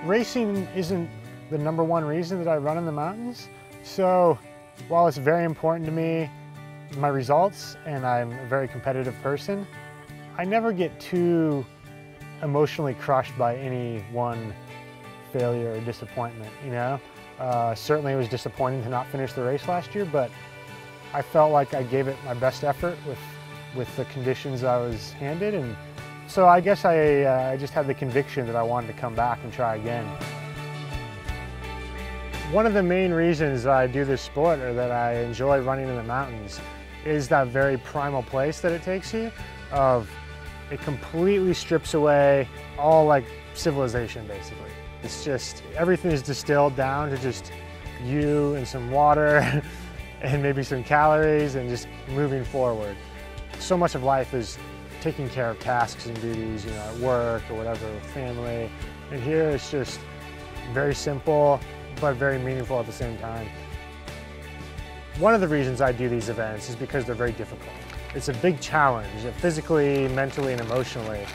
Racing isn't the #1 reason that I run in the mountains. So while it's very important to me, my results, and I'm a very competitive person, I never get too emotionally crushed by any one failure or disappointment, you know? Certainly it was disappointing to not finish the race last year, but I felt like I gave it my best effort with the conditions I was handed, and so I guess I just had the conviction that I wanted to come back and try again. One of the main reasons I do this sport, or that I enjoy running in the mountains, is that very primal place that it takes you. It completely strips away all like civilization, basically. It's just, everything is distilled down to just you and some water and maybe some calories and just moving forward. So much of life is taking care of tasks and duties, you know, at work or whatever, with family. And here it's just very simple, but very meaningful at the same time. One of the reasons I do these events is because they're very difficult. It's a big challenge, physically, mentally, and emotionally.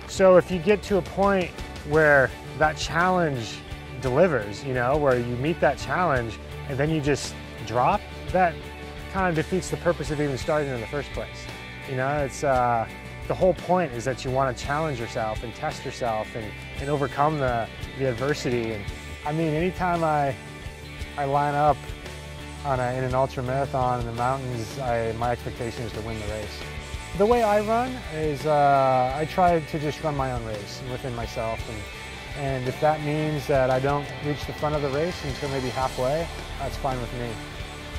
So if you get to a point where that challenge delivers, you know, where you meet that challenge and then you just drop, that kind of defeats the purpose of even starting in the first place. You know, it's the whole point is that you want to challenge yourself and test yourself and overcome the adversity. And I mean, anytime I line up in an ultra marathon in the mountains, my expectation is to win the race. The way I run is I try to just run my own race within myself, and if that means that I don't reach the front of the race until maybe halfway, that's fine with me.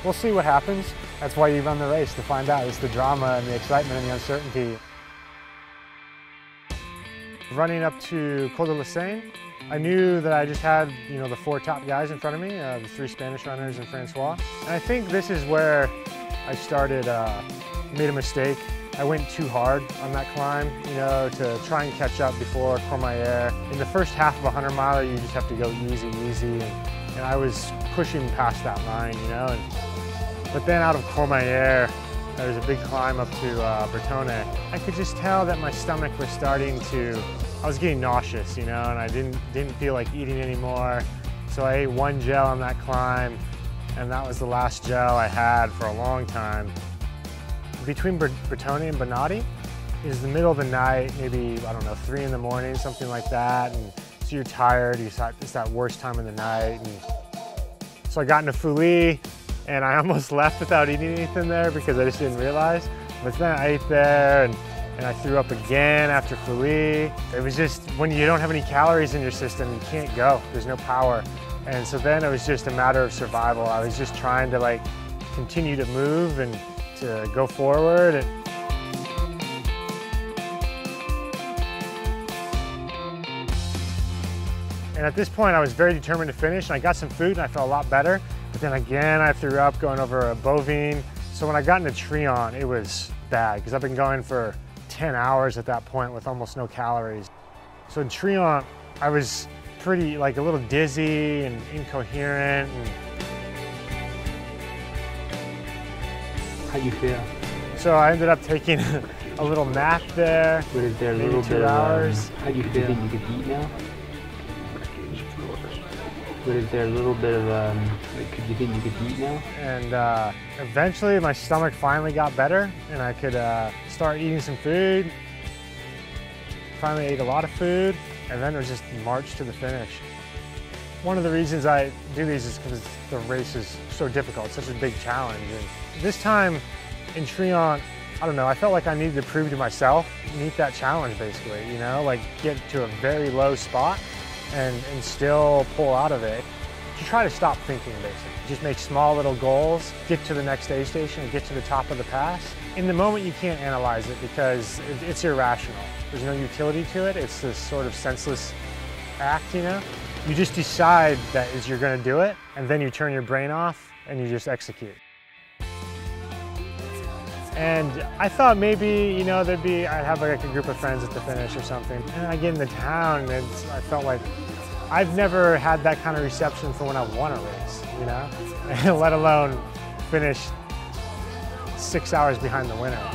We'll see what happens. That's why you run the race, to find out. It's the drama and the excitement and the uncertainty. Running up to Col de la Seine, I knew that I just had, you know, the 4 top guys in front of me, the 3 Spanish runners and Francois. And I think this is where I started, made a mistake. I went too hard on that climb, you know, to try and catch up before Courmayeur. In the first half of a 100 miler, you just have to go easy, and I was pushing past that line, you know. But then out of Courmayeur, there was a big climb up to Bretone. I could just tell that my stomach was starting to, I was getting nauseous, you know, and I didn't feel like eating anymore. So I ate 1 gel on that climb, and that was the last gel I had for a long time. Between Bretone and Bonatti is the middle of the night, maybe, I don't know, 3 in the morning, something like that. And so you're tired, it's that worst time of the night. And so I got into Fouilly, and I almost left without eating anything there because I just didn't realize. But then I ate there, and I threw up again after Fouilly. It was just, when you don't have any calories in your system, you can't go, there's no power. And so then it was just a matter of survival. I was just trying to like continue to move and to go forward. And at this point I was very determined to finish, and I got some food and I felt a lot better. But then again I threw up going over a Bovine. So when I got into Trion, it was bad because I've been going for 10 hours at that point with almost no calories. So in Trion, I was pretty, like, a little dizzy and incoherent. How you feel? So I ended up taking a little nap there. But is there a maybe little 2 bit hours. How do you feel? Do you think you could eat now? But is there a little bit of, could you think you could eat now? And eventually my stomach finally got better and I could start eating some food. Finally ate a lot of food, and then it was just march to the finish. One of the reasons I do these is because the race is so difficult, such a big challenge. And this time in Trion, I don't know, I felt like I needed to prove to myself, meet that challenge basically, you know, like get to a very low spot and still pull out of it. To try to stop thinking basically. Just make small little goals, get to the next aid station and get to the top of the pass. In the moment you can't analyze it because it's irrational. There's no utility to it. It's this sort of senseless act, you know? You just decide that you're gonna do it, and then you turn your brain off and you just execute. And I thought maybe, you know, I'd have like a group of friends at the finish or something. And I get in the town and I felt like I've never had that kind of reception for when I won a race, you know? Let alone finish 6 hours behind the winner.